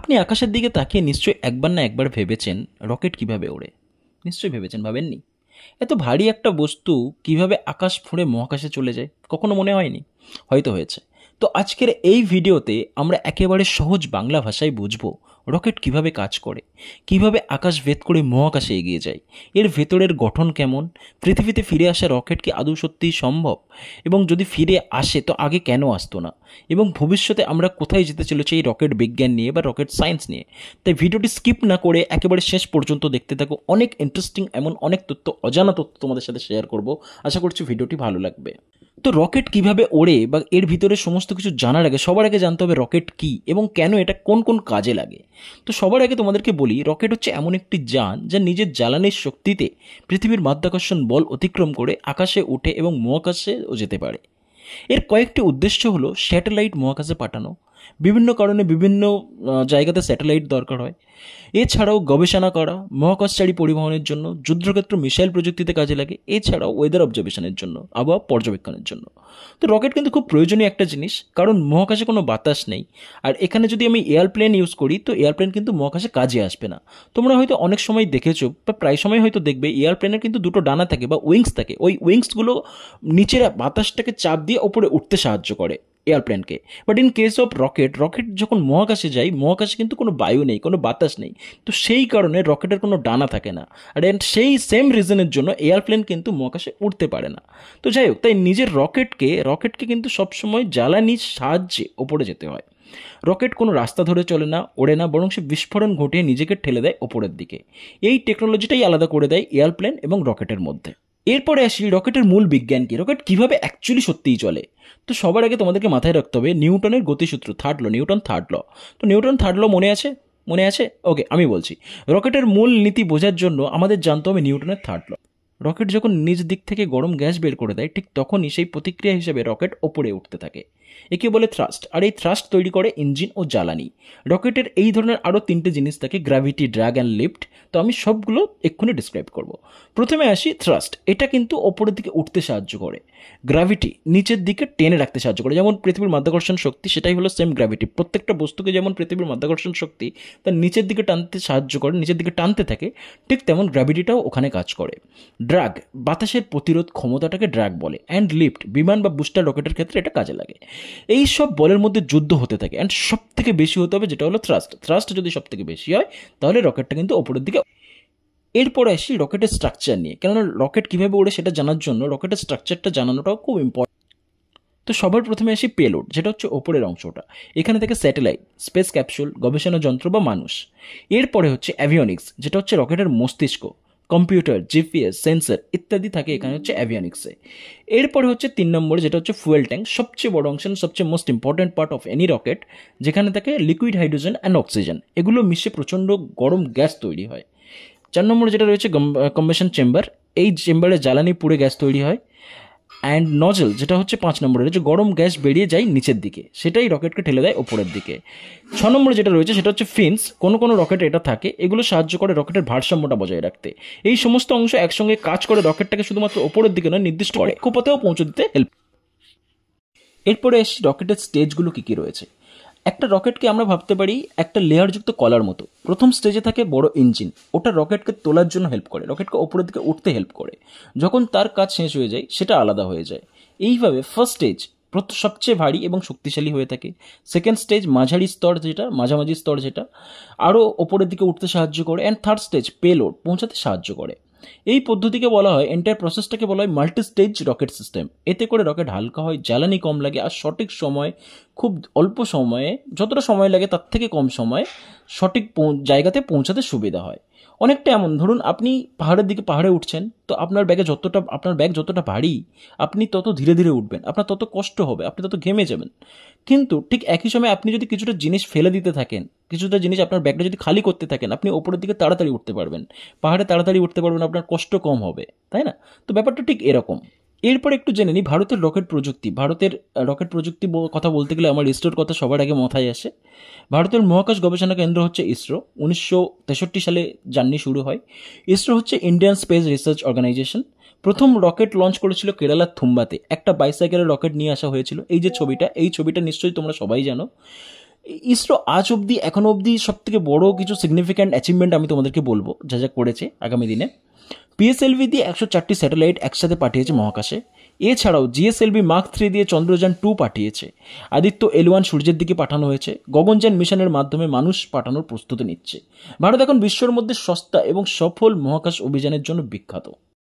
আপনি আকাশের দিকে তাকিয়ে নিশ্চয়ই একবার না একবার ভেবেছেন রকেট কিভাবে ওড়ে। নিশ্চয়ই ভেবেছেন, ভাবেননি? এত ভারী একটা বস্তু কিভাবে আকাশ ফুঁড়ে মহাকাশে চলে যায়, কখনো মনে হয়নি? হয়তো হয়েছে। তো আজকের এই ভিডিওতে আমরা একেবারে সহজ বাংলা ভাষায় বুঝবো রকেট কিভাবে কাজ করে, কিভাবে আকাশ ভেদ করে মহাকাশে এগিয়ে যায়, এর ভেতরের গঠন কেমন, পৃথিবীতে ফিরে আসা রকেট কি আদৌ সত্যিই সম্ভব, এবং যদি ফিরে আসে তো আগে কেন আসতো না, এবং ভবিষ্যতে আমরা কোথায় যেতে চলেছি এই রকেট বিজ্ঞান নিয়ে বা রকেট সায়েন্স নিয়ে। তাই ভিডিওটি স্কিপ না করে একেবারে শেষ পর্যন্ত দেখতে থাকো। অনেক ইন্টারেস্টিং এমন অনেক তথ্য, অজানা তথ্য তোমাদের সাথে শেয়ার করব। আশা করছি ভিডিওটি ভালো লাগবে। তো রকেট কিভাবে ওড়ে বা এর ভিতরে সমস্ত কিছু জানার আগে সবার আগে জানতে হবে রকেট কি এবং কেন এটা কোন কোন কাজে লাগে। তো সবার আগে তোমাদেরকে বলি, রকেট হচ্ছে এমন একটি যান যা নিজের জ্বালানির শক্তিতে পৃথিবীর মাধ্যাকর্ষণ বল অতিক্রম করে আকাশে ওঠে এবং মহাকাশেও যেতে পারে। এর কয়েকটি উদ্দেশ্য হলো স্যাটেলাইট মহাকাশে পাঠানো, বিভিন্ন কারণে বিভিন্ন জায়গাতে স্যাটেলাইট দরকার হয়। এছাড়াও গবেষণা করা, মহাকাশচারী পরিবহনের জন্য, যুদ্ধক্ষেত্র মিসাইল প্রযুক্তিতে কাজে লাগে, এছাড়াও ওয়েদার অবজারভেশনের জন্য, আবহাওয়া পর্যবেক্ষণের জন্য। তো রকেট কিন্তু খুব প্রয়োজনীয় একটা জিনিস, কারণ মহাকাশে কোনো বাতাস নেই। আর এখানে যদি আমি এয়ারপ্লেন ইউজ করি তো এয়ারপ্লেন কিন্তু মহাকাশে কাজে আসবে না। তোমরা হয়তো অনেক সময় দেখেছো বা প্রায় সময় হয়তো দেখবে এয়ারপ্লেনের কিন্তু দুটো ডানা থাকে বা উইংস থাকে। ওই উইংসগুলো নিচের বাতাসটাকে চাপ দিয়ে ওপরে উঠতে সাহায্য করে এয়ারপ্লেনকে। But in case of rocket, rocket যখন মহাকাশে যায়, মহাকাশে কিন্তু কোনো বায়ু নেই, কোনো বাতাস নেই। তো সেই কারণে রকেটের কোনো ডানা থাকে না। আর সেই সেম রিজনের জন্য এয়ারপ্লেন কিন্তু মহাকাশে উঠতে পারে না। তো যাই হোক, তাই নিজের রকেটকে কিন্তু সবসময় জ্বালানির সাহায্যে ওপরে যেতে হয়। রকেট কোনো রাস্তা ধরে চলে না, ওড়ে না, বরং সে বিস্ফোরণ ঘটিয়ে নিজেকে ঠেলে দেয় ওপরের দিকে। এই টেকনোলজিটাই আলাদা করে দেয় এয়ারপ্লেন এবং রকেটের মধ্যে। এরপরে আসি রকেটের মূল বিজ্ঞান কি, রকেট কিভাবে অ্যাকচুয়ালি সত্যিই চলে। তো সবার আগে তোমাদেরকে মাথায় রাখতে হবে নিউটনের গতিসূত্র, নিউটন থার্ড ল। তো নিউটন থার্ড ল মনে আছে? ওকে, আমি বলছি। রকেটের মূল নীতি বোঝার জন্য আমাদের জানতে হবে নিউটনের থার্ড ল। রকেট যখন নিজ দিক থেকে গরম গ্যাস বের করে দেয়, ঠিক তখনই সেই প্রতিক্রিয়া হিসেবে রকেট ওপরে উঠতে থাকে। একে বলে থ্রাস্ট। আর এই থ্রাস্ট তৈরি করে ইঞ্জিন ও জ্বালানি। রকেটের এই ধরনের আরও তিনটে জিনিস থাকে, গ্র্যাভিটি, ড্র্যাগ অ্যান্ড লিফট। তো আমি সবগুলো এক্ষুনি ডিসক্রাইব করব। প্রথমে আসি থ্রাস্ট। এটা কিন্তু ওপরের দিকে উঠতে সাহায্য করে। গ্র্যাভিটি নিচের দিকে টেনে রাখতে সাহায্য করে। যেমন পৃথিবীর মাধ্যাকর্ষণ শক্তি, সেটাই হলো সেম গ্র্যাভিটি। প্রত্যেকটা বস্তুকে যেমন পৃথিবীর মাধ্যাকর্ষণ শক্তি তার নিচের দিকে টানতে সাহায্য করে, নিচের দিকে টানতে থাকে, ঠিক তেমন গ্র্যাভিটিটাও ওখানে কাজ করে। ড্র্যাগ, বাতাসের প্রতিরোধ ক্ষমতাটাকে ড্র্যাগ বলে। অ্যান্ড লিফট, বিমান বা বুস্টার রকেটের ক্ষেত্রে এটা কাজে লাগে। এই সব বলের মধ্যে যুদ্ধ হতে থাকে। অ্যান্ড সব থেকে বেশি হতে হবে যেটা হলো থ্রাস্ট যদি সব থেকে বেশি হয় তাহলে রকেটটা কিন্তু ওপরের দিকে। এরপরে আসি রকেটের স্ট্রাকচার নিয়ে, কেননা রকেট কীভাবে ওড়ে সেটা জানার জন্য রকেটের স্ট্রাকচারটা জানানোটাও খুব ইম্পর্টেন্ট। তো সবার প্রথমে আসি পেলোড, যেটা হচ্ছে ওপরের অংশটা। এখানে থেকে স্যাটেলাইট, স্পেস ক্যাপসুল, গবেষণা যন্ত্র বা মানুষ। এরপরে হচ্ছে অ্যাভিওনিক্স, যেটা হচ্ছে রকেটের মস্তিষ্ক, কম্পিউটার, জিপিএস, সেন্সর ইত্যাদি থাকে এখানে হচ্ছে অ্যাভিওনিক্সে। এরপরে হচ্ছে 3 নম্বরে, যেটা হচ্ছে ফুয়েল ট্যাঙ্ক, সবচেয়ে বড় অংশ, সবচেয়ে most important part of any rocket, যেখানে থাকে লিকুইড হাইড্রোজেন অ্যান্ড অক্সিজেন। এগুলো মিশে প্রচণ্ড গরম গ্যাস তৈরি হয়। 4 নম্বরে যেটা রয়েছে কম্বাসন চেম্বার, এই চেম্বারে জ্বালানি পুড়ে গ্যাস তৈরি হয়। অ্যান্ড নজল, যেটা হচ্ছে 5 নম্বরের, যে গরম গ্যাস বেরিয়ে যায় নিচের দিকে, সেটাই রকেটকে ঠেলে দেয় ওপরের দিকে। 6 নম্বরে যেটা রয়েছে সেটা হচ্ছে ফিন্স, কোনো রকেটে এটা থাকে। এগুলো সাহায্য করে রকেটের ভারসাম্যটা বজায় রাখতে। এই সমস্ত অংশ একসঙ্গে কাজ করে রকেটটাকে শুধুমাত্র ওপরের দিকে নয়, নির্দিষ্ট কক্ষপথেও পৌঁছে দিতে হেল্প। এরপরে এসে রকেটের স্টেজগুলো কী কী রয়েছে। একটা রকেটকে আমরা ভাবতে পারি একটা লেয়ারযুক্ত কলার মতো। প্রথম স্টেজে থাকে বড় ইঞ্জিন, ওটা রকেটকে তোলার জন্য হেল্প করে, রকেটকে ওপরের দিকে উঠতে হেল্প করে। যখন তার কাজ শেষ হয়ে যায় সেটা আলাদা হয়ে যায়। এইভাবে ফার্স্ট স্টেজ সবচেয়ে ভারী এবং শক্তিশালী হয়ে থাকে। সেকেন্ড স্টেজ মাঝারি স্তর, যেটা মাঝামাঝি স্তর, যেটা আরও ওপরের দিকে উঠতে সাহায্য করে। অ্যান্ড থার্ড স্টেজ পেলোড, পৌঁছাতে সাহায্য করে। এই পদ্ধতিকে বলা হয়, এন্টায়ার প্রসেসটাকে বলা হয় মাল্টি স্টেজ রকেট সিস্টেম। এতে করে রকেট হালকা হয়, জ্বালানি কম লাগে, আর সঠিক সময়, খুব অল্প সময়ে, যতটা সময় লাগে তার থেকে কম সময়ে সঠিক জায়গাতে পৌঁছাতে সুবিধা হয়। অনেকটা এমন, ধরুন আপনি পাহাড়ে উঠছেন, তো আপনার ব্যাগ যতটা ভারী, আপনি তত ধীরে ধীরে উঠবেন, আপনার তত কষ্ট হবে, আপনি তত ঘেমে যাবেন। কিন্তু ঠিক একই সময় আপনি যদি কিছুটা জিনিস ফেলে দিতে থাকেন, কিছুটা জিনিস আপনার ব্যাগটা যদি খালি করতে থাকেন, আপনি ওপরের দিকে তাড়াতাড়ি উঠতে পারবেন, পাহাড়ে তাড়াতাড়ি উঠতে পারবেন, আপনার কষ্ট কম হবে, তাই না? তো ব্যাপারটা ঠিক এরকম। এরপর একটু জেনে নিই ভারতের রকেট প্রযুক্তি কথা বলতে গেলে আমার ইসরোর কথা সবার আগে মাথায় আসে। ভারতের মহাকাশ গবেষণা কেন্দ্র হচ্ছে ইসরো। 1963 সালে জার্নি শুরু হয়। ইসরো হচ্ছে ইন্ডিয়ান স্পেস রিসার্চ অর্গানাইজেশন। প্রথম রকেট লঞ্চ করেছিল কেরালার থুম্বাতে। একটা বাইসাইকেলের রকেট নিয়ে আসা হয়েছিল। এই যে ছবিটা, এই ছবিটা নিশ্চয়ই তোমরা সবাই জানো। ইসরো আজ অবধি এখনো অবধি সব থেকে বড় কিছু সিগনিফিক্যান্ট অ্যাচিভমেন্ট আমি তোমাদেরকে বলবো যা যা করেছে আগামী দিনে। পিএসএলভি দিয়ে 104টি স্যাটেলাইট একসাথে পাঠিয়েছে মহাকাশে। এছাড়াও জিএসএলভি মার্ক 3 দিয়ে চন্দ্রযান 2 পাঠিয়েছে। আদিত্য L1 সূর্যের দিকে পাঠানো হয়েছে। গগনযান মিশনের মাধ্যমে মানুষ পাঠানোর প্রস্তুতি নিচ্ছে। ভারত এখন বিশ্বের মধ্যে সস্তা এবং সফল মহাকাশ অভিযানের জন্য বিখ্যাত।